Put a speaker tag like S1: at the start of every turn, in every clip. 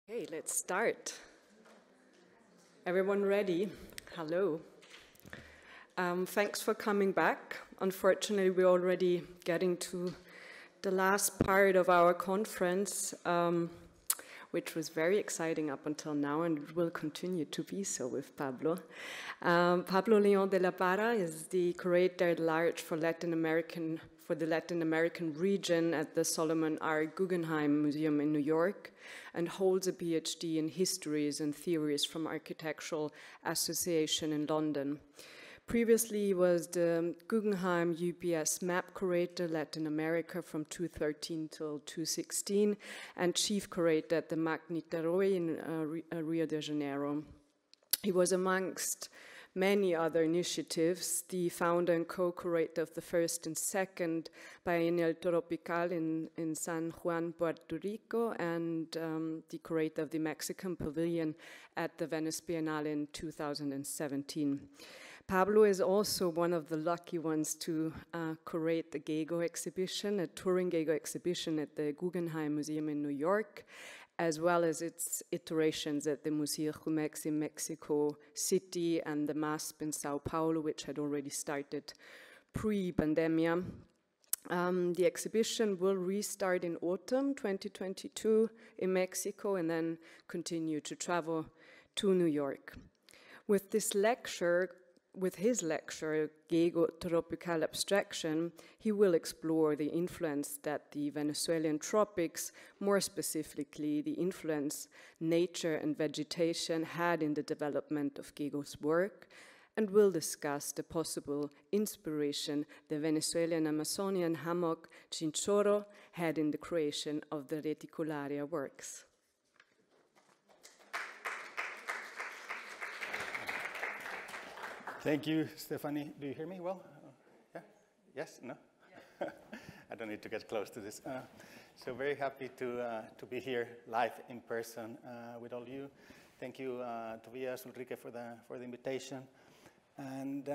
S1: Okay, let's start. Everyone ready? Hello. Thanks for coming back. Unfortunately, we're already getting to the last part of our conference, which was very exciting up until now and will continue to be so with Pablo. Pablo León de la Barra is the curator at large for the Latin American region at the Solomon R. Guggenheim Museum in New York and holds a PhD in histories and theories from Architectural Association in London. Previously, he was the Guggenheim UPS Map Curator Latin America from 2013 till 2016 and Chief Curator at the Magnitaroi in Rio de Janeiro. He was amongst many other initiatives, the founder and co-curator of the first and second Biennial Tropical in San Juan, Puerto Rico, and the curator of the Mexican Pavilion at the Venice Biennale in 2017. Pablo is also one of the lucky ones to curate the Gego exhibition, a touring Gego exhibition at the Guggenheim Museum in New York, as well as its iterations at the Museo Jumex in Mexico City and the MASP in Sao Paulo, which had already started pre-pandemia. The exhibition will restart in autumn 2022 in Mexico and then continue to travel to New York. With his lecture, Gego Tropical Abstraction, he will explore the influence that the Venezuelan tropics, more specifically the influence nature and vegetation had in the development of Gego's work, and will discuss the possible inspiration the Venezuelan Amazonian hammock chinchorro had in the creation of the reticularia works.
S2: Thank you, Stephanie. Do you hear me well? Yeah? Yes? No? Yeah. I don't need to get close to this. So very happy to be here live in person with all you. Thank you, Tobias, Ulrike, for the invitation. And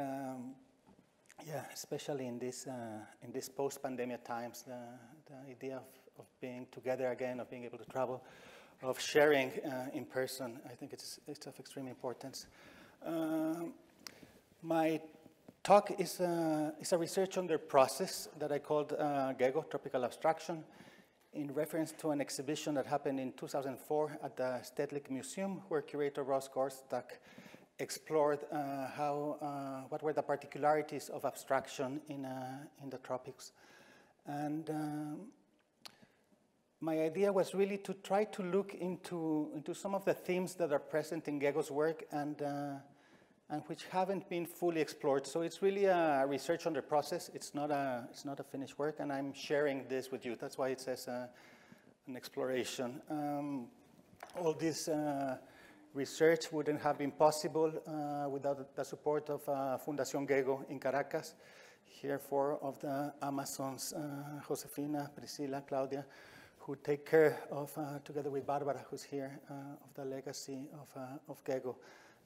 S2: yeah, especially in this post-pandemic times, the idea of being together again, of being able to travel, of sharing in person, I think it's of extreme importance. My talk is a research on the process that I called Gego, Tropical Abstraction, in reference to an exhibition that happened in 2004 at the Stedelijk Museum, where curator Ross Gorstak explored what were the particularities of abstraction in the tropics. And my idea was really to try to look into some of the themes that are present in Gego's work and which haven't been fully explored. So it's really a research on the process. It's not a finished work, and I'm sharing this with you. That's why it says an exploration. All this research wouldn't have been possible without the support of Fundación Gego in Caracas. Here, 4 of the Amazons, Josefina, Priscila, Claudia, who take care of, together with Barbara, who's here, of the legacy of Gego.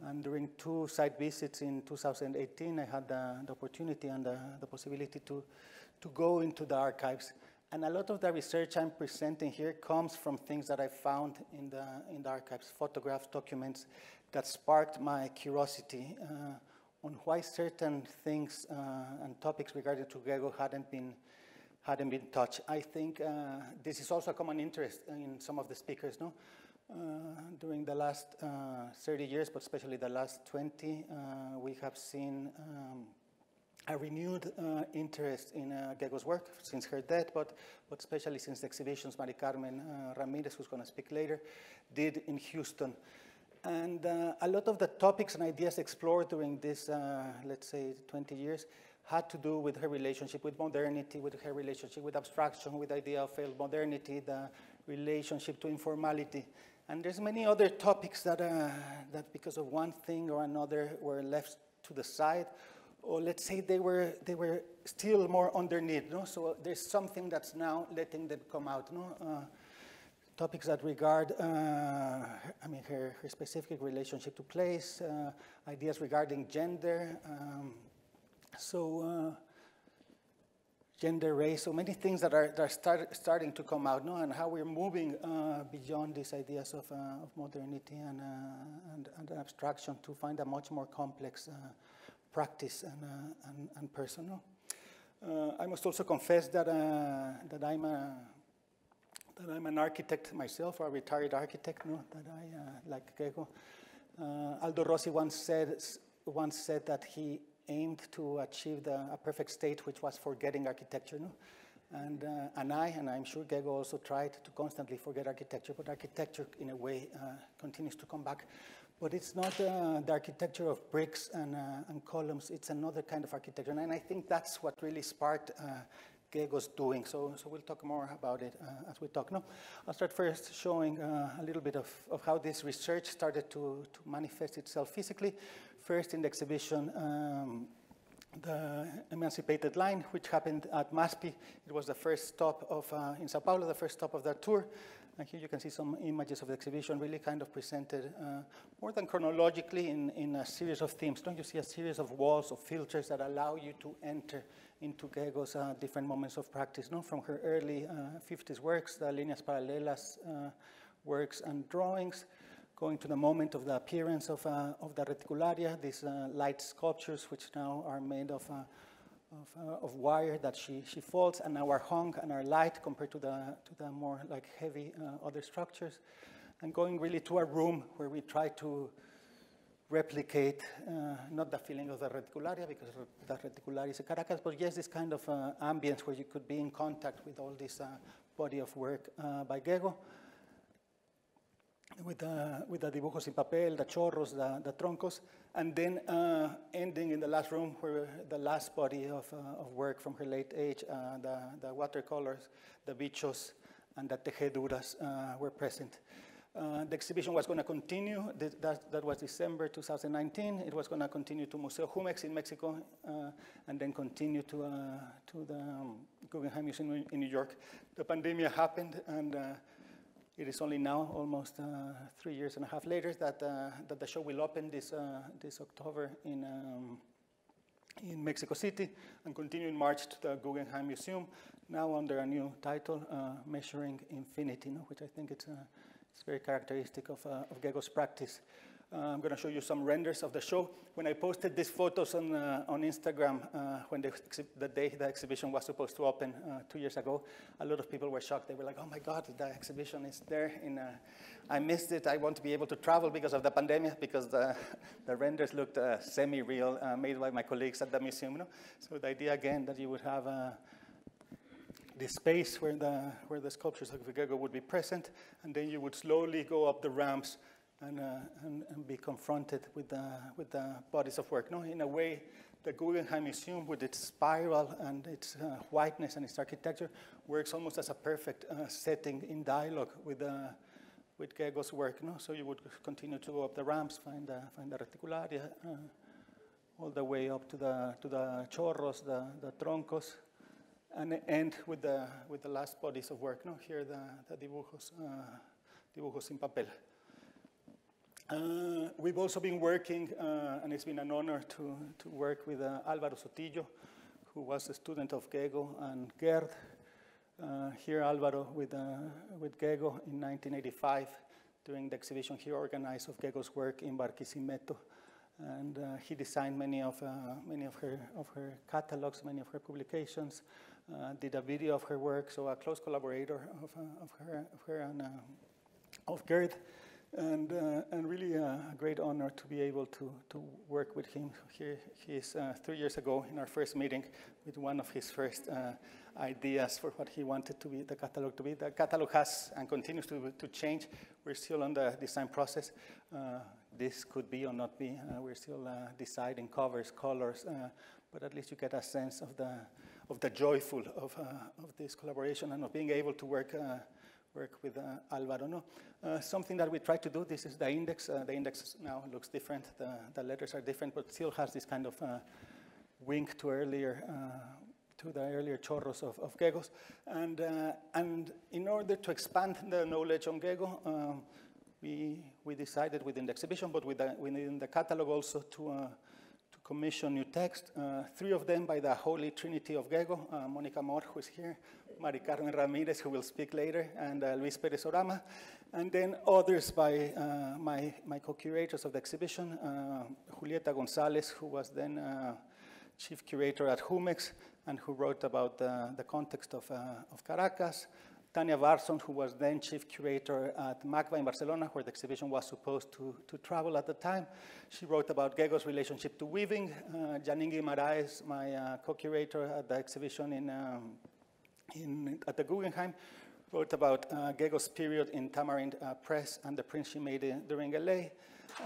S2: And during 2 site visits in 2018, I had the opportunity and the possibility to go into the archives. And a lot of the research I'm presenting here comes from things that I found in the archives, photographs, documents that sparked my curiosity on why certain things and topics regarding to Gego hadn't been touched. I think this is also a common interest in some of the speakers, no? During the last 30 years, but especially the last 20, we have seen a renewed interest in Gego's work since her death, but especially since the exhibitions Mari Carmen Ramirez, who's going to speak later, did in Houston. And a lot of the topics and ideas explored during this, let's say, 20 years had to do with her relationship with modernity, with her relationship with abstraction, with the idea of failed modernity, the relationship to informality. And there's many other topics that because of one thing or another were left to the side, or let's say they were still more underneath. No? So there's something that's now letting them come out. No? Topics that regard, her specific relationship to place, ideas regarding gender. gender, race, so many things that are starting to come out, no? And how we're moving beyond these ideas of modernity and abstraction to find a much more complex practice and personal. I must also confess that I'm an architect myself, or a retired architect, no? That I, like Gego. Aldo Rossi once said that he aimed to achieve a perfect state, which was forgetting architecture, no? And I'm sure Gego also tried to constantly forget architecture, but architecture, in a way, continues to come back. But it's not the architecture of bricks and columns. It's another kind of architecture, and I think that's what really sparked Gego's doing. So we'll talk more about it as we talk. No, I'll start first showing a little bit of how this research started to manifest itself physically. First in the exhibition, the Emancipated Line, which happened at MASPI. It was the first stop in Sao Paulo, the first stop of that tour. And here you can see some images of the exhibition, really kind of presented more than chronologically in a series of themes. Don't you see a series of walls, of filters that allow you to enter into Gego's different moments of practice, no? From her early 50s works, the líneas paralelas works and drawings, going to the moment of the appearance of the reticularia, these light sculptures, which now are made of wire that she folds and now are hung and are light compared to the more like heavy other structures, and going really to a room where we try to replicate not the feeling of the reticularia, because the reticularia is a Caracas, but yes, this kind of ambience where you could be in contact with all this body of work by Gego, with the dibujos en papel, the chorros, the troncos, and then ending in the last room where the last body of work from her late age, the watercolors, the bichos, and the tejeduras were present. The exhibition was going to continue. That was December 2019. It was going to continue to Museo Jumex in Mexico, and then continue to the Guggenheim Museum in New York. The pandemic happened, and it is only now, almost 3.5 years later, that the show will open this October in Mexico City and continue in March to the Guggenheim Museum, now under a new title, Measuring Infinity, no? Which I think it's very characteristic of Gego's practice. I'm going to show you some renders of the show. When I posted these photos on Instagram, when the day the exhibition was supposed to open 2 years ago, a lot of people were shocked. They were like, oh my God, the exhibition is there. I missed it. I want to be able to travel because of the pandemic, because the renders looked semi-real, made by my colleagues at the museum. No? So the idea, again, that you would have this space where the sculptures of Gego would be present, and then you would slowly go up the ramps and be confronted with the bodies of work. No, in a way, the Guggenheim Museum, with its spiral and its whiteness and its architecture, works almost as a perfect setting in dialogue with Gego's work. No, so you would continue to go up the ramps, find the reticularia, all the way up to the chorros, the troncos, and end with the last bodies of work. No, here the dibujos en papel. We've also been working, and it's been an honor to work with Álvaro Sotillo, who was a student of Gego and Gerd. Here Álvaro with Gego in 1985 during the exhibition he organized of Gego's work in Barquisimeto, and he designed many of her catalogs, many of her publications, did a video of her work, so a close collaborator of her and of Gerd. And really a great honor to be able to work with him. Here he is 3 years ago in our first meeting with one of his first ideas for what he wanted to be the catalog to be. The catalog has and continues to change. We're still on the design process. This could be or not be. We're still deciding covers, colors, but at least you get a sense of the joyful of this collaboration and of being able to work with Álvaro. No? Something that we try to do, this is the index. The index now looks different. The letters are different, but still has this kind of wink to the earlier chorros of Gego's. And in order to expand the knowledge on Gego, we decided within the exhibition, but within the catalog also to commission new texts, 3 of them by the Holy Trinity of Gego, Mónica Mor, who is here, Mari Carmen Ramirez, who will speak later, and Luis Pérez Orama, and then others by my co-curators of the exhibition, Julieta González, who was then chief curator at Jumex, and who wrote about the context of Caracas, Tania Barson, who was then chief curator at MACBA in Barcelona, where the exhibition was supposed to travel at the time. She wrote about Gego's relationship to weaving. Janine Guimaraes, my co-curator at the exhibition at the Guggenheim, wrote about Gego's period in Tamarind Press and the prints she made during LA.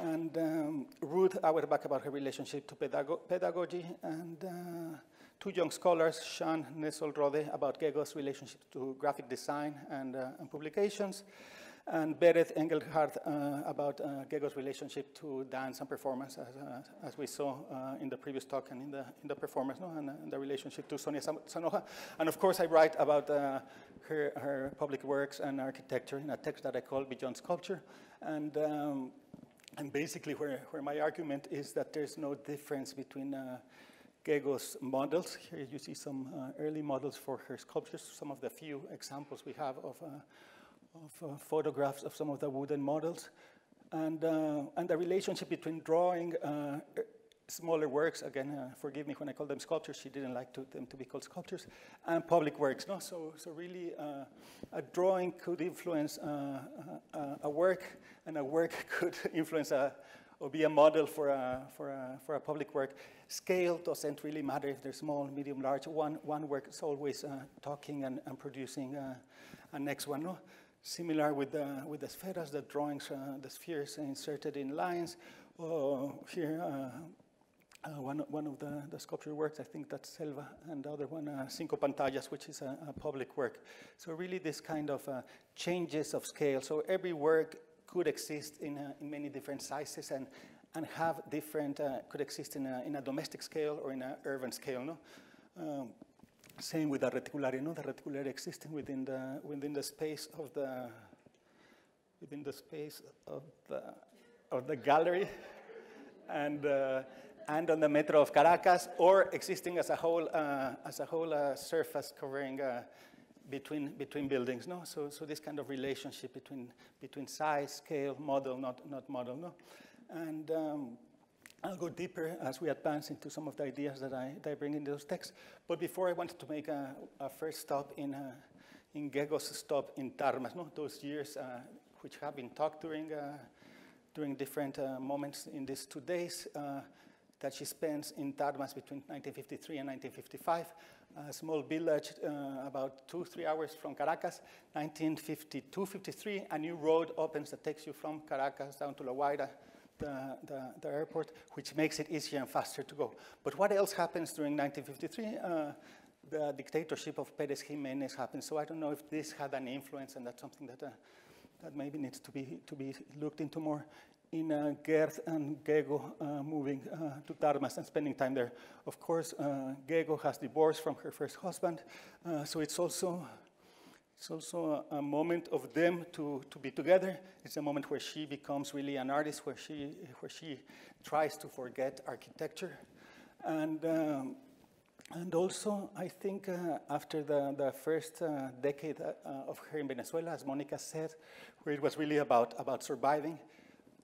S2: And Ruth Auerbach about her relationship to pedagogy, and 2 young scholars, Sean Nesol-Rode, about Gego's relationship to graphic design and publications, and Berit Engelhardt about Gego's relationship to dance and performance, as we saw in the previous talk and in the performance, no? And the relationship to Sonia Sanoja. And of course, I write about her public works and architecture in a text that I call Beyond Sculpture. And basically, where my argument is that there's no difference between Gego's models. Here you see some early models for her sculptures, some of the few examples we have of photographs of some of the wooden models. And the relationship between drawing smaller works, again, forgive me when I call them sculptures, she didn't like them to be called sculptures, and public works. No? So really, a drawing could influence a work, and a work could influence or be a model for a public work. Scale doesn't really matter if they're small, medium, large. One work is always talking and producing a next one. No? Similar with the spheres, the drawings, the spheres inserted in lines. Here, one of the sculpture works, I think that's Selva, and the other one, Cinco Pantallas, which is a public work. So really this kind of changes of scale. So every work could exist in many different sizes and have different, could exist in a domestic scale or in an urban scale. No? Same with the reticularia, no? The reticularia existing within the space of the gallery, and on the metro of Caracas, or existing as a whole surface covering between buildings. No, so this kind of relationship between size, scale, model, not model. No, and I'll go deeper as we advance into some of the ideas that I bring in those texts. But before, I wanted to make a first stop in Gego's stop in Tarmas. No, those years which have been talked during different moments in these 2 days that she spends in Tarmas between 1953 and 1955, a small village about 2-3 hours from Caracas. 1952-53, a new road opens that takes you from Caracas down to La Guaira, the airport, which makes it easier and faster to go. But what else happens during 1953? The dictatorship of Pérez Jiménez happens. So I don't know if this had an influence, and that's something that maybe needs to be looked into more. In Gerd and Gego moving to Tarmas and spending time there. Of course, Gego has divorced from her first husband, so it's also a moment of them to be together. It's a moment where she becomes really an artist, where she tries to forget architecture, and also I think after the first decade of her in Venezuela, as Monica said, where it was really about surviving.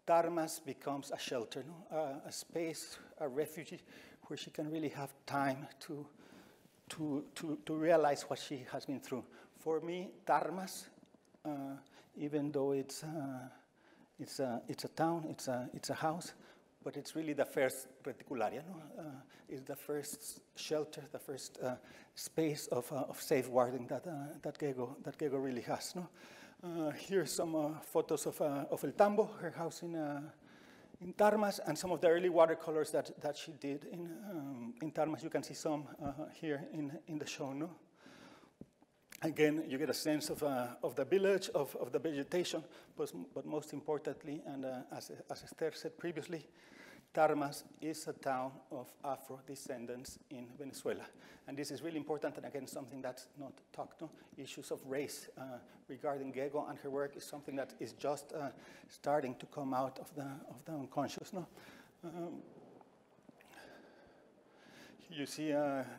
S2: Tarmas becomes a shelter, no? A space, a refuge, where she can really have time to realize what she has been through. For me, Tarmas, even though it's a town, it's a house, but it's really the first reticularia. No? It's the first shelter, the first space of safeguarding that Gego really has. No? Here's some photos of El Tambo, her house in Tarmas, and some of the early watercolors that she did in Tarmas. You can see some here in the show. No? Again, you get a sense of the village, of the vegetation, but most importantly, and as Esther said previously, Tarmas is a town of Afro descendants in Venezuela. And this is really important, and again, something that's not talked about. Issues of race regarding Gego and her work is something that is just starting to come out of the unconscious. No? You see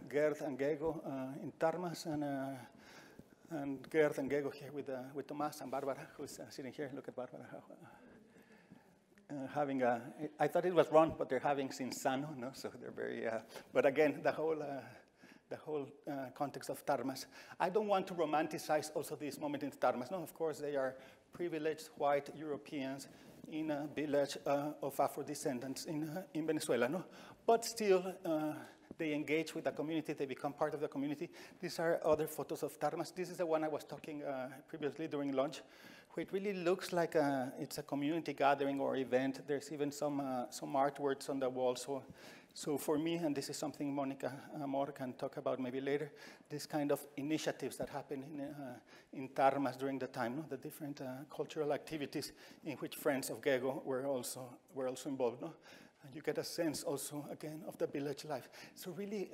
S2: Gerd and Gego in Tarmas, and Gerd and Gego here with Tomas and Barbara, who's sitting here. Look at Barbara. Having I thought it was wrong, but they're having Sinsano, no? So they're very, but again, the whole context of Tarmas. I don't want to romanticize also this moment in Tarmas. No, of course, they are privileged white Europeans in a village of Afro-descendants in Venezuela, no? But still, they engage with the community, they become part of the community. These are other photos of Tarmas. This is the one I was talking previously during lunch, where it really looks like it's a community gathering or event. There's even some artworks on the wall. So for me, and this is something Monica Amor can talk about maybe later, this kind of initiatives that happen in Tarmas during the time, no? The different cultural activities in which friends of Gego were also involved. No? And you get a sense also, again, of the village life. So really,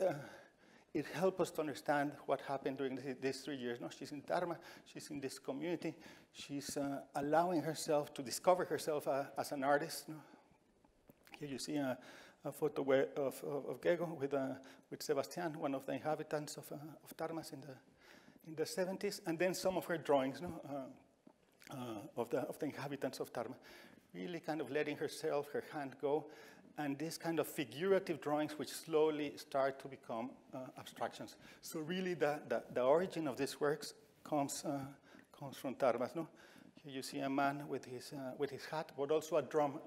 S2: it helps us to understand what happened during these 3 years. No? She's in Tarma, she's in this community, she's allowing herself to discover herself as an artist. No? Here you see a photo of Gego with Sebastian, one of the inhabitants of Tarmas in the 70s, and then some of her drawings, no? of the inhabitants of Tarma, really kind of letting herself, her hand go, and these kind of figurative drawings which slowly start to become abstractions. So really the origin of these works comes from Tarmas. No? Here you see a man with his hat, but also a drum.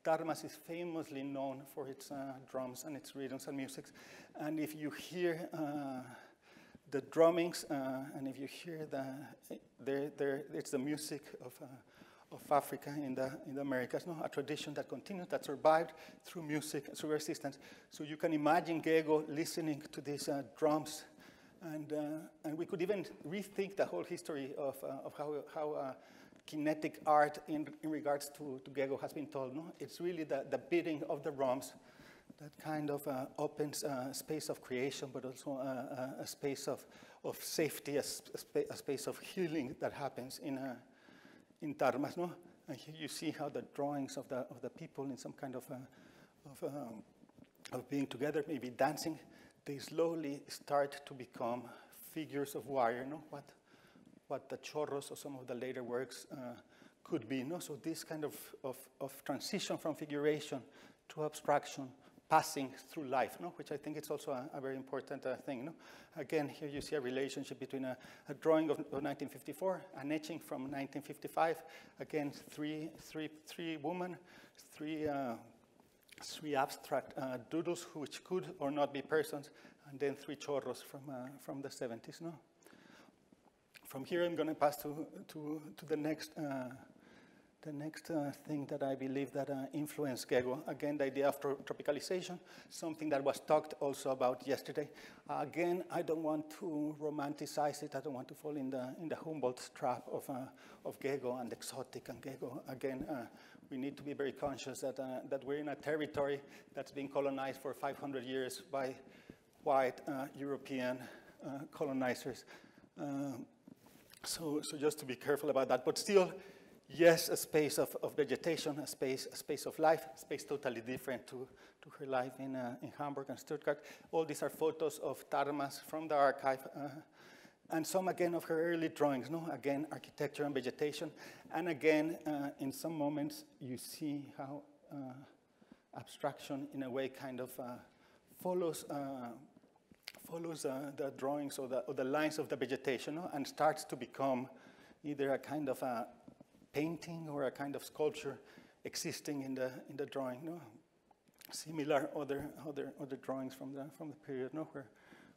S2: Tarmas is famously known for its drums and its rhythms and musics. And if you hear the drummings, and if you hear it's the music of Africa in the Americas, no? A tradition that continued, that survived through music, through resistance. So you can imagine Gego listening to these drums, and we could even rethink the whole history of how kinetic art in regards to Gego has been told. No? It's really the beating of the drums that kind of opens a space of creation, but also a space of safety, a space of healing that happens in Tarmas. No? And here you see how the drawings of the people in some kind of being together, maybe dancing, they slowly start to become figures of wire. No? What the chorros or some of the later works could be. No? So this kind of transition from figuration to abstraction, passing through life, no? Which I think is also a very important thing. No? Again, here you see a relationship between a drawing of 1954, an etching from 1955. Again, three women, three abstract doodles which could or not be persons, and then 3 chorros from the 70s. No? From here, I'm going to pass to the next thing that I believe that influenced Gego. Again, the idea of tropicalization, something that was talked also about yesterday. Again, I don't want to romanticize it. I don't want to fall in the Humboldt trap of Gego and exotic and Gego. Again, we need to be very conscious that we're in a territory that's been colonized for 500 years by white European colonizers. So just to be careful about that, but still, yes, a space of vegetation, a space of life, a space totally different to her life in Hamburg and Stuttgart. All these are photos of Tarmas from the archive, and some again of her early drawings. No, again architecture and vegetation, and again in some moments you see how abstraction in a way kind of follows the drawings or the lines of the vegetation, no? And starts to become either a kind of a painting or a kind of sculpture existing in the drawing. No? Similar other drawings from the period, no?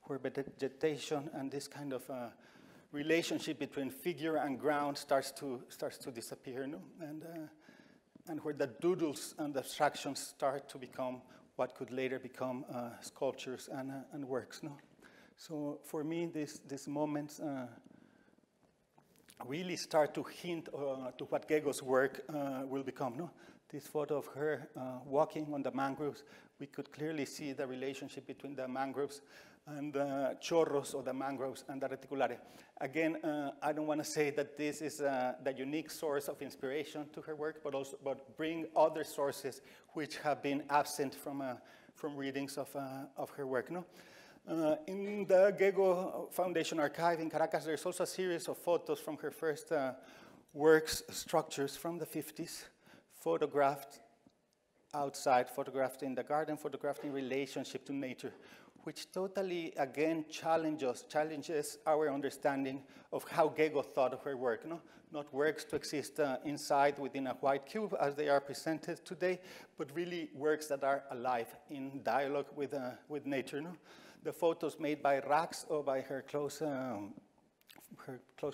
S2: Where vegetation and this kind of relationship between figure and ground starts to disappear, no? And where the doodles and the abstractions start to become what could later become sculptures and works. No? So for me, these moments really start to hint to what Gego's work will become. No? This photo of her walking on the mangroves, we could clearly see the relationship between the mangroves and the chorros, or the mangroves, and the reticulare. Again, I don't want to say that this is the unique source of inspiration to her work, but bring other sources which have been absent from from readings of her work. No? In the Gego Foundation archive in Caracas, there's also a series of photos from her first works, structures from the 50s, photographed outside, photographed in the garden, photographed in relationship to nature, which totally, again, challenges our understanding of how Gego thought of her work. No? Not works to exist inside within a white cube as they are presented today, but really works that are alive in dialogue with nature. No? The photos made by Rax or by her close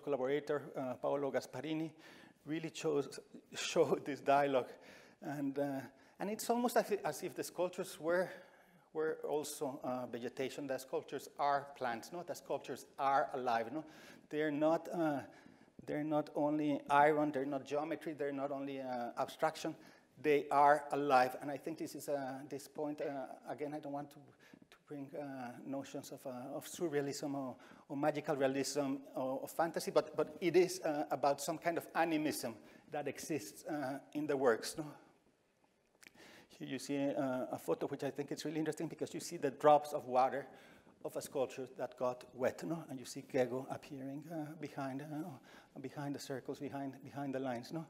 S2: collaborator, Paolo Gasparini, really show this dialogue. And it's almost as if the sculptures were also vegetation. The sculptures are plants, no? The sculptures are alive, no? They're not only iron, they're not geometry, they're not only abstraction, they are alive. And I think this is this point, again, I don't want to bring notions of surrealism or magical realism or fantasy, but it is about some kind of animism that exists in the works, no? Here you see a photo which I think is really interesting because you see the drops of water of a sculpture that got wet, no? And you see Gego appearing behind the circles, behind the lines, no?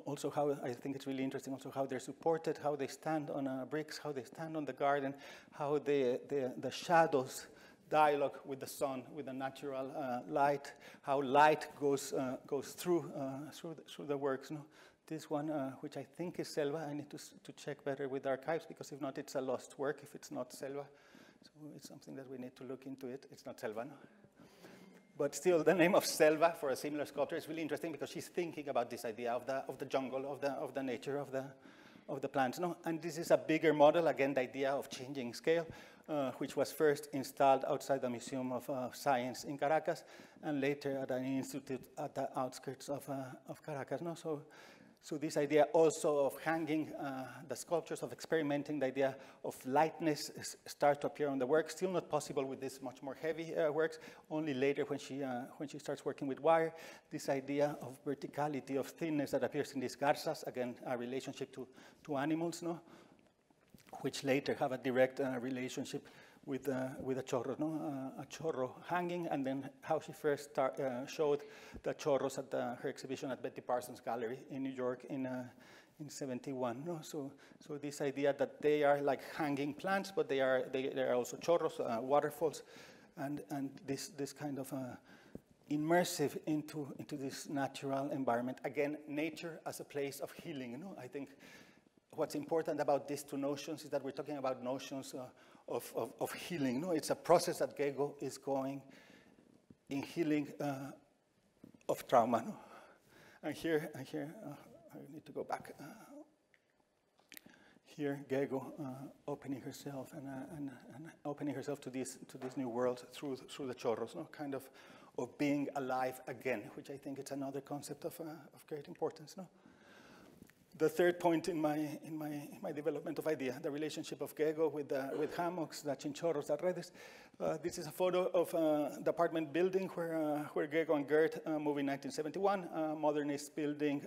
S2: Also, how I think it's really interesting. Also, how they're supported, how they stand on bricks, how they stand on the garden, how the shadows dialogue with the sun, with the natural light, how light goes through the works, no? This one, which I think is Selva, I need to check better with archives, because if not, it's a lost work if it's not Selva. So it's something that we need to look into it. It's not Selva, no? But still, the name of Selva for a similar sculptor is really interesting because she's thinking about this idea of the jungle, of the nature of the plants, no? And this is a bigger model, again, the idea of changing scale, which was first installed outside the Museum of Science in Caracas, and later at an institute at the outskirts of Caracas, no? So this idea also of hanging the sculptures, of experimenting, the idea of lightness starts to appear on the work. Still not possible with this much more heavy works. Only later when she starts working with wire. This idea of verticality, of thinness that appears in these garzas, again, a relationship to animals, no? Which later have a direct relationship with a chorro, no? A chorro hanging, and then how she first showed the chorros at her exhibition at Betty Parsons Gallery in New York in 71. No? So this idea that they are like hanging plants, but they are also chorros, waterfalls, and this kind of immersive into this natural environment. Again, nature as a place of healing. You know? I think what's important about these two notions is that we're talking about notions of healing. No, it's a process that Gego is going in healing of trauma. No? And here, I need to go back. Here, Gego opening herself and opening herself to this new world through the chorros, no? Kind of being alive again, which I think is another concept of great importance. No. The third point in my development of idea, the relationship of Gego with hammocks, the chinchorros, the redes. This is a photo of the apartment building where Gego and Gert moved in 1971, a modernist building,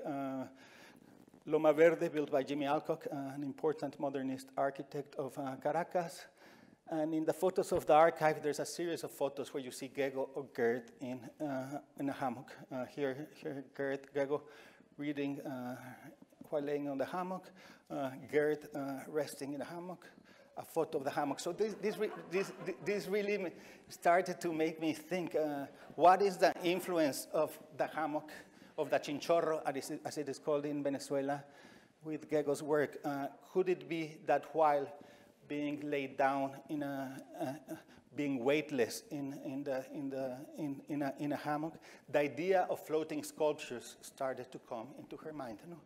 S2: Loma Verde, built by Jimmy Alcock, an important modernist architect of Caracas. And in the photos of the archive, there's a series of photos where you see Gego or Gert in a hammock. Here Gego reading while laying on the hammock, Gert resting in the hammock, a photo of the hammock. So this really started to make me think, what is the influence of the hammock, of the chinchorro, as it is called in Venezuela, with Gego's work? Could it be that while being laid down being weightless in a hammock, the idea of floating sculptures started to come into her mind? You know?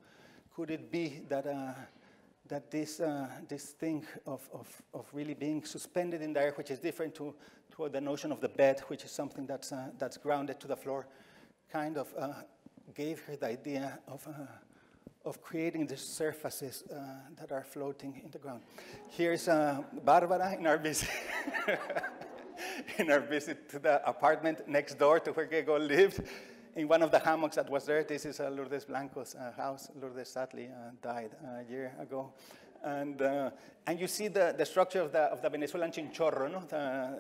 S2: Could it be that this thing of really being suspended in the air, which is different to the notion of the bed, which is something that's grounded to the floor, kind of gave her the idea of creating the surfaces that are floating in the ground. Here's Barbara in our visit. In our visit to the apartment next door to where Gego lived. In one of the hammocks that was there, this is Lourdes Blanco's house. Lourdes sadly died a year ago. And you see the structure of the Venezuelan chinchorro, no?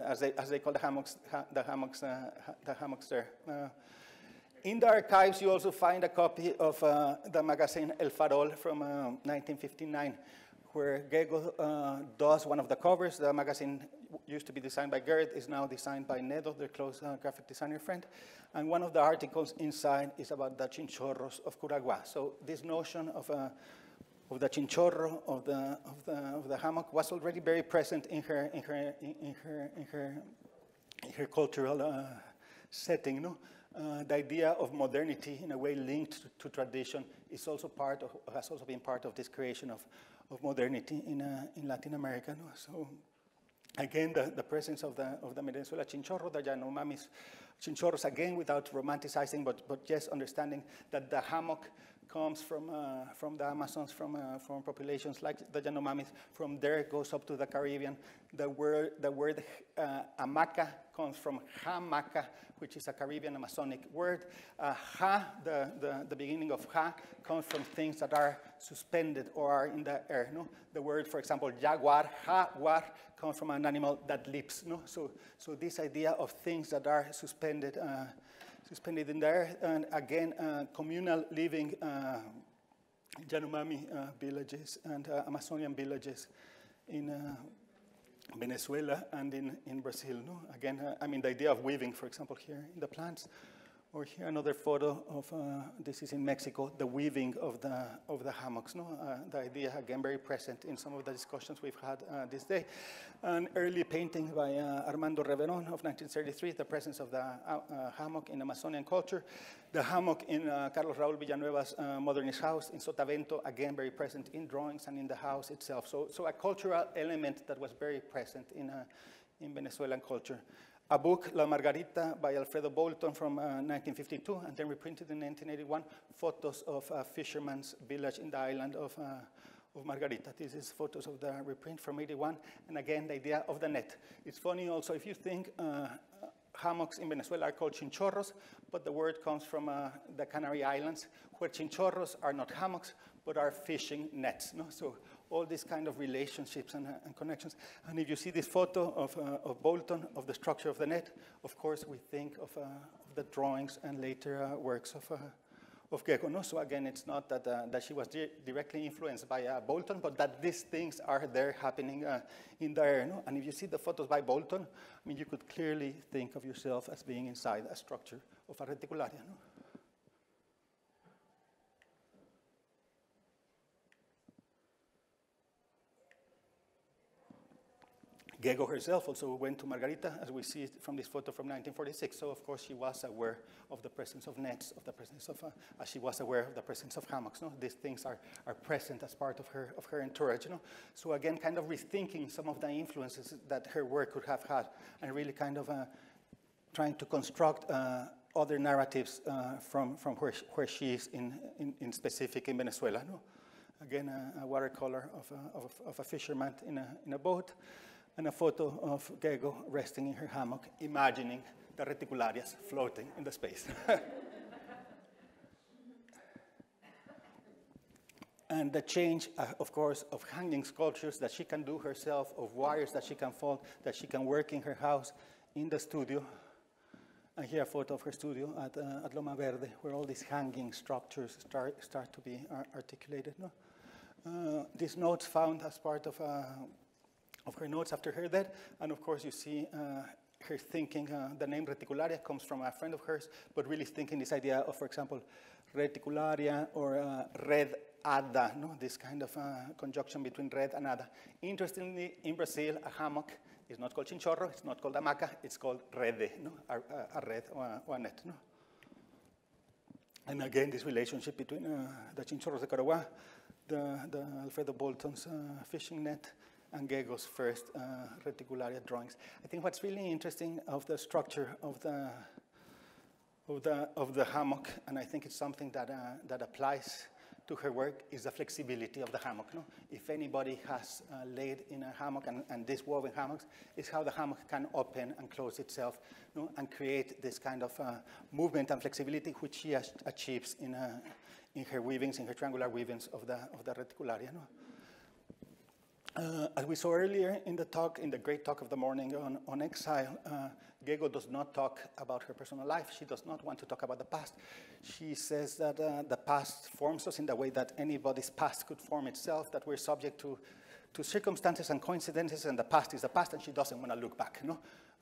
S2: As they call the hammocks there. In the archives, you also find a copy of the magazine El Farol from 1959, where Gego does one of the covers. The magazine used to be designed by Gerd, is now designed by Nedo, their close graphic designer friend. And one of the articles inside is about the chinchorros of Curagua. So this notion of the chinchorro, of the hammock, was already very present in her cultural setting. No? The idea of modernity, in a way linked to tradition, is also has also been part of this creation of modernity in Latin America. No? So again, the presence of the Venezuela chinchorro, the Yanomamis chinchorros, again without romanticizing, but just understanding that the hammock comes from the Amazons, from populations like the Yanomamis. From there it goes up to the Caribbean. The word hamaca comes from hamaca, which is a Caribbean Amazonic word. The beginning of ha comes from things that are suspended or are in the air. No? The word, for example, jaguar, jaguar, comes from an animal that leaps. No? So this idea of things that are suspended in there, and again, communal living, Yanomami villages and Amazonian villages in Venezuela and in Brazil. No? Again, I mean, the idea of weaving, for example, here in the plants, or here another photo of, this is in Mexico, the weaving of the hammocks. No? The idea, again, very present in some of the discussions we've had this day. An early painting by Armando Reverón of 1933, the presence of the hammock in Amazonian culture. The hammock in Carlos Raúl Villanueva's modernist house in Sotavento, again, very present in drawings and in the house itself. So a cultural element that was very present in Venezuelan culture. A book, La Margarita, by Alfredo Bolton from 1952, and then reprinted in 1981, photos of a fisherman's village in the island of Margarita. This is photos of the reprint from 81, and again, the idea of the net. It's funny also, if you think hammocks in Venezuela are called chinchorros, but the word comes from the Canary Islands, where chinchorros are not hammocks, but are fishing nets. No? So all these kind of relationships and connections. And if you see this photo of Bolton, of the structure of the net, of course, we think of the drawings and later works of Gego. No? So again, it's not that she was directly influenced by Bolton, but that these things are there happening in the air. No? And if you see the photos by Bolton, I mean, you could clearly think of yourself as being inside a structure of a reticularia. No? Gego herself also went to Margarita, as we see from this photo from 1946. So, of course, she was aware of the presence of nets, of the presence of, as she was aware of the presence of hammocks. No? These things are present as part of her entourage. You know? So, again, kind of rethinking some of the influences that her work could have had, and really kind of trying to construct other narratives from where she is in specific in Venezuela. No? Again, a watercolor of a fisherman in a boat, and a photo of Gego resting in her hammock, imagining the reticularias floating in the space. And the change, of course, of hanging sculptures that she can do herself, of wires that she can fold, that she can work in her house, in the studio. And here a photo of her studio at Loma Verde, where all these hanging structures start to be articulated. No? These notes found as part of her notes after her death, and of course you see her thinking, the name reticularia comes from a friend of hers, but really thinking this idea of, for example, reticularia or red ada, no? This kind of conjunction between red and ada. Interestingly, in Brazil, a hammock is not called chinchorro, it's not called hamaca, it's called rede, no? A red or a net. No? And again, this relationship between the chinchorros de Caragua, the Alfredo Bolton's fishing net, and Gego's first reticularia drawings. I think what's really interesting of the structure of the hammock, and I think it's something that applies to her work, is the flexibility of the hammock. No? If anybody has laid in a hammock, and these woven hammocks, is how the hammock can open and close itself, no? And create this kind of movement and flexibility, which she achieves in her weavings, in her triangular weavings of the reticularia. No? As we saw earlier in the talk, in the great talk of the morning on exile, Gego does not talk about her personal life. She does not want to talk about the past. She says that the past forms us in the way that anybody's past could form itself, that we're subject to circumstances and coincidences, and the past is the past, and she doesn't want to look back. You know?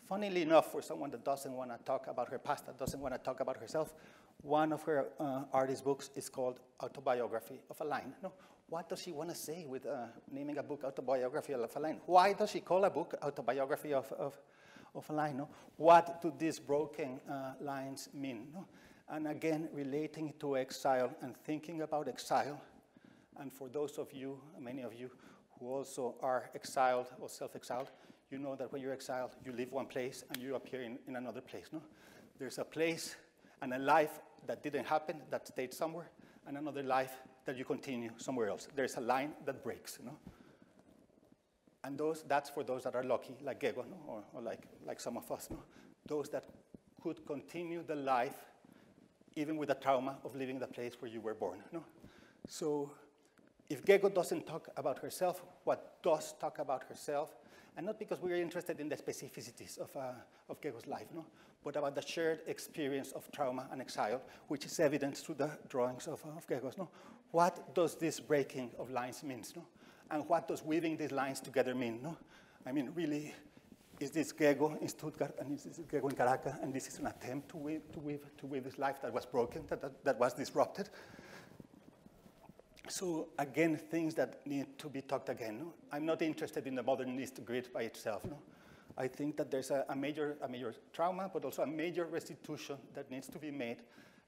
S2: Funnily enough, for someone that doesn't want to talk about her past, that doesn't want to talk about herself, one of her artist books is called Autobiography of a Line. You know? What does she want to say with naming a book Autobiography of a Line? Why does she call a book Autobiography of a Line? No? What do these broken lines mean? No? And again, relating to exile and thinking about exile, and for those of you, many of you, who also are exiled or self-exiled, you know that when you're exiled, you leave one place and you appear in another place. No? There's a place and a life that didn't happen, that stayed somewhere, and another life that you continue somewhere else. There's a line that breaks, you know? And that's for those that are lucky, like Gego, no? or like some of us, no? Those that could continue the life even with the trauma of leaving the place where you were born. No? So if Gego doesn't talk about herself, what does talk about herself, and not because we're interested in the specificities of Gego's life, no? But about the shared experience of trauma and exile, which is evident through the drawings of Gego's. No? What does this breaking of lines mean? No? And what does weaving these lines together mean? No? I mean, really, is this Gego in Stuttgart, and is this Gego in Caracas, and this is an attempt to weave this life that was broken, that was disrupted? So again, things that need to be talked again. No? I'm not interested in the modernist grid by itself. No? I think that there's a major trauma, but also a major restitution that needs to be made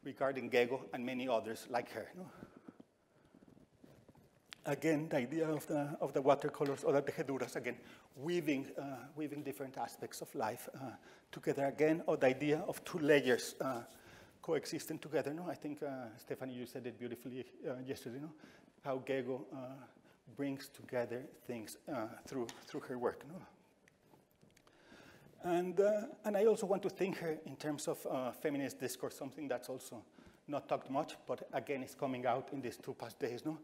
S2: regarding Gego and many others like her. No? Again, the idea of the watercolors or the tejeduras, again, weaving different aspects of life together again, or the idea of two layers coexisting together. No? I think, Stephanie, you said it beautifully yesterday, no? How Gego brings together things through her work. No? And I also want to think her in terms of feminist discourse, something that's also not talked much, but again, is coming out in these 2 past days. No?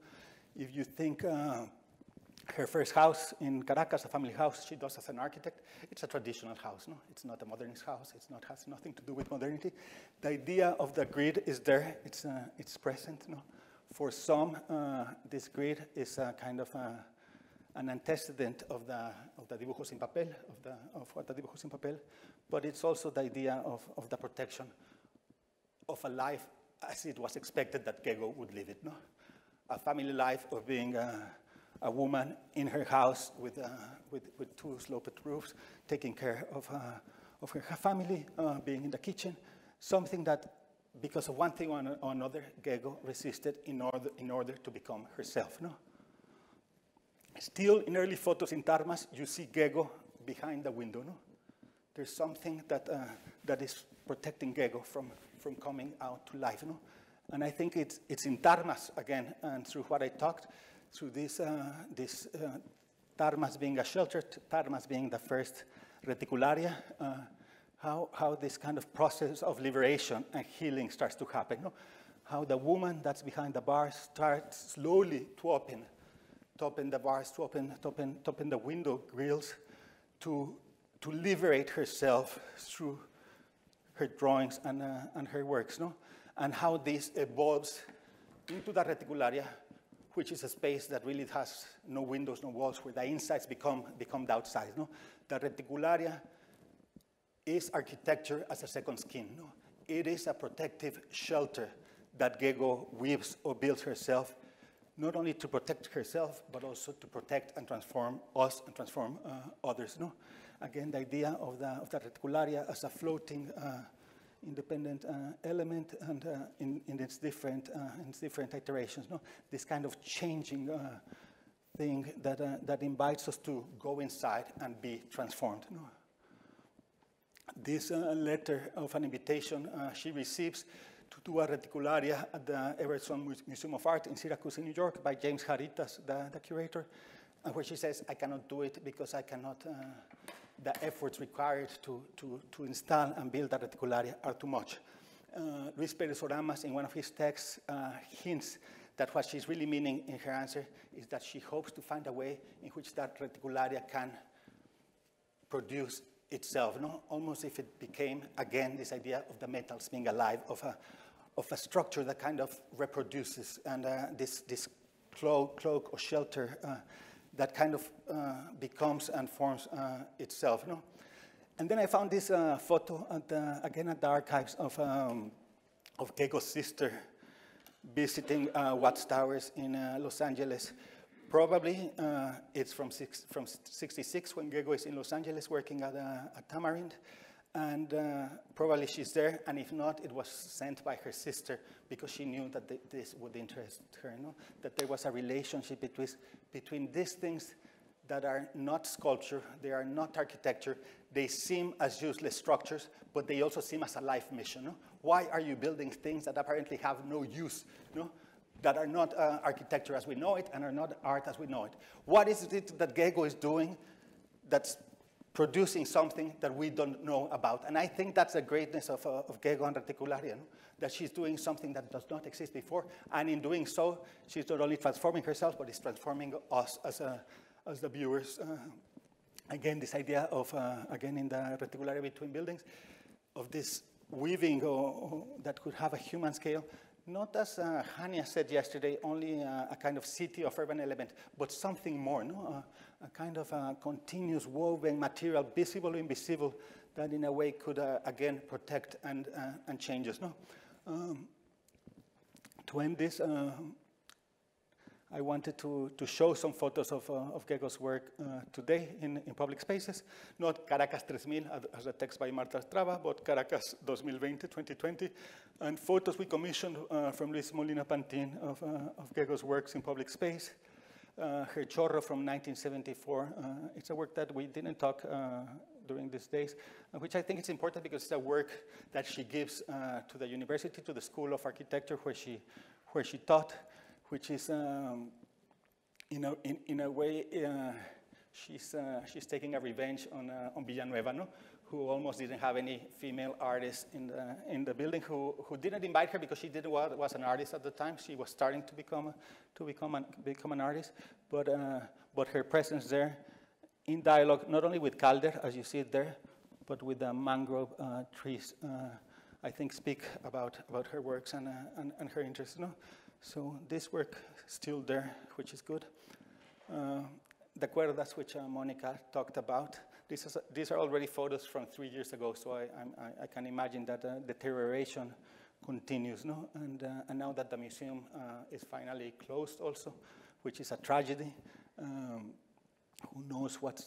S2: If you think her first house in Caracas, a family house she does as an architect, it's a traditional house. No? It's not a modernist house. Has nothing to do with modernity. The idea of the grid is there. It's present. No? For some, this grid is a kind of an antecedent of the dibujos en papel, of what the dibujos en papel, but it's also the idea of the protection of a life as it was expected that Gego would live it. No? A family life of being a woman in her house with 2 sloped roofs, taking care of her family, being in the kitchen, something that, because of one thing or another, Gego resisted in order to become herself. No? Still, in early photos in Tarmas, you see Gego behind the window. No? There's something that is protecting Gego from coming out to life. No? And I think it's in Tarmas, again, and through what I talked, through this Tarmas being a shelter, Tarmas being the first reticularia, how this kind of process of liberation and healing starts to happen. No? How the woman that's behind the bars starts slowly to open the bars, to open the window grills, to liberate herself through her drawings and her works, no? And how this evolves into the reticularia, which is a space that really has no windows, no walls, where the insides become the outsides. No? The reticularia is architecture as a second skin. No? It is a protective shelter that Gego weaves or builds herself, not only to protect herself, but also to protect and transform us and transform others. No? Again, the idea of the reticularia as a floating independent element, and in its different iterations. No? This kind of changing thing that invites us to go inside and be transformed. No? This letter of an invitation she receives to do a reticularia at the Everson Museum of Art in Syracuse, in New York, by James Haritas, the curator, where she says, I cannot do it because I cannot, the efforts required to install and build a reticularia are too much. Luis Pérez Oramas, in one of his texts, hints that what she's really meaning in her answer is that she hopes to find a way in which that reticularia can produce itself, no? Almost if it became, again, this idea of the metals being alive, of a structure that kind of reproduces, and this cloak or shelter that kind of becomes and forms itself, no? And then I found this photo, again at the archives, of Gego's sister visiting Watts Towers in Los Angeles. Probably it's from 66 when Gego is in Los Angeles working at Tamarind. And probably she's there, and if not, it was sent by her sister because she knew that this would interest her, no? That there was a relationship between these things that are not sculpture, they are not architecture, they seem as useless structures, but they also seem as a life mission, no? Why are you building things that apparently have no use, no? That are not architecture as we know it and are not art as we know it? What is it that Gego is doing that's producing something that we don't know about? And I think that's the greatness of Gego and Reticularia, no? That she's doing something that does not exist before, and in doing so, she's not only transforming herself, but is transforming us as the viewers. Again, this idea of, again, in the Reticularia between buildings, of this weaving that could have a human scale, not as Hania said yesterday, only a kind of city of urban element, but something more, no? A kind of continuous woven material, visible or invisible, that in a way could, again, protect and change us, no? To end this, I wanted to show some photos of Gego's work today in public spaces. Not Caracas 3000 as a text by Marta Estrada, but Caracas 2020, and photos we commissioned from Luis Molina Pantin of Gego's works in public space. Her Chorro from 1974. It's a work that we didn't talk during these days, which I think is important because it's a work that she gives to the university, to the School of Architecture where she taught, which is, in a way, she's taking a revenge on Villanueva, no? Who almost didn't have any female artists in the building, who didn't invite her because she was an artist at the time. She was starting to become an artist, but her presence there, in dialogue not only with Calder, as you see it there, but with the mangrove trees, I think speak about her works and her interests, no? So this work still there, which is good. The cuerdas, which Monica talked about, these are already photos from 3 years ago, so I can imagine that deterioration continues, no? And now that the museum is finally closed also, which is a tragedy, who knows what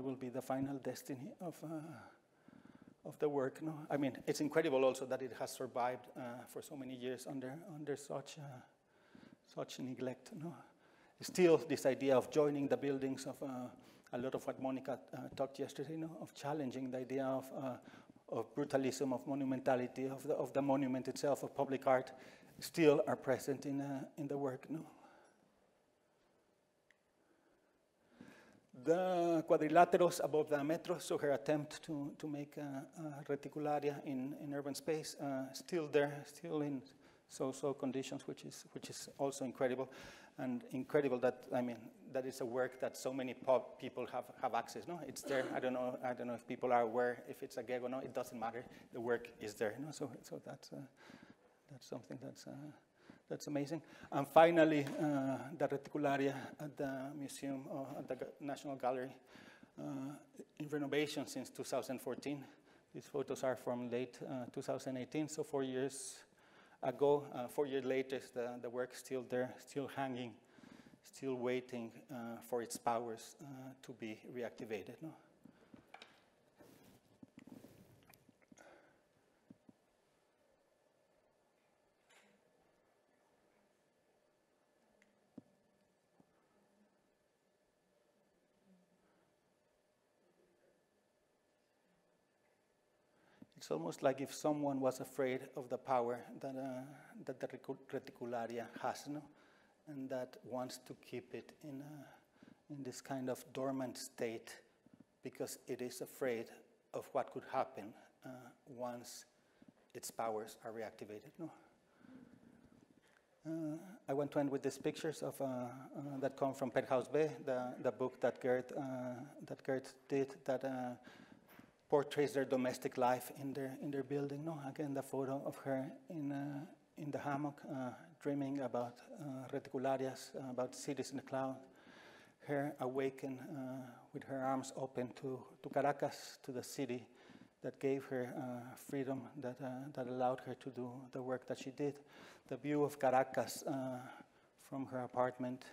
S2: will be the final destiny of the work, no? I mean, it's incredible also that it has survived for so many years under such neglect, no? Still, this idea of joining the buildings, of a lot of what Monica talked yesterday, no? Of challenging the idea of brutalism, of monumentality, of the monument itself, of public art, still are present in the work, no? The quadrilaterals above the metro, so her attempt to make a reticularia in urban space, still there, still in so conditions, which is also incredible, and incredible that, I mean, that is a work that so many people have access. No, it's there. I don't know if people are aware if it's a Gego. No, it doesn't matter. The work is there. No, so that's something that's amazing. And finally, the reticularia at the museum, at the National Gallery, in renovation since 2014. These photos are from late 2018, so 4 years ago. 4 years later, the work still there, still hanging, still waiting for its powers to be reactivated. No? It's almost like if someone was afraid of the power that the reticularia has, no? And that wants to keep it in this kind of dormant state because it is afraid of what could happen once its powers are reactivated. No? I want to end with these pictures of that come from Penthouse Bay, the book that Gert did that portrays their domestic life in their building. No, again, the photo of her in the hammock, dreaming about reticularias, about cities in the cloud. Her awakened with her arms open to Caracas, to the city that gave her freedom, that allowed her to do the work that she did. The view of Caracas from her apartment,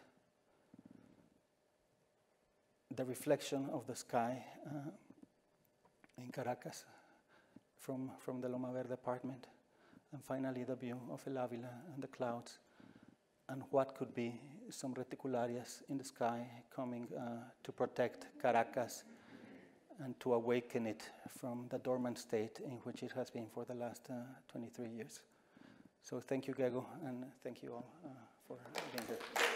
S2: the reflection of the sky in Caracas from the Loma Verde apartment, and finally the view of El Ávila and the clouds, and what could be some reticularias in the sky coming to protect Caracas and to awaken it from the dormant state in which it has been for the last 23 years. So thank you, Gego, and thank you all for being here.